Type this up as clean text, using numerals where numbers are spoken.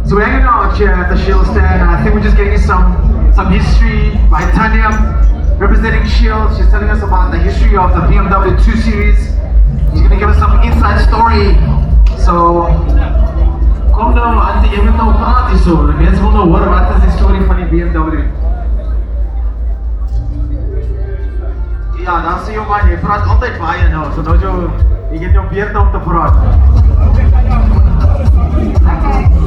So we're hanging out here at the Shield stand. I think we're just getting some history by Tanya, representing Shield. She's telling us about the history of the BMW 2 Series. She's gonna give us some inside story. So, kom nou, Auntie, jy moet nou praat hier so. Die mense wil nou hoor wat is die story van die BMW. Ja, dan sê jou man, jy praat altyd baie nou. So nou jy het jou beurt om te praat. Okay.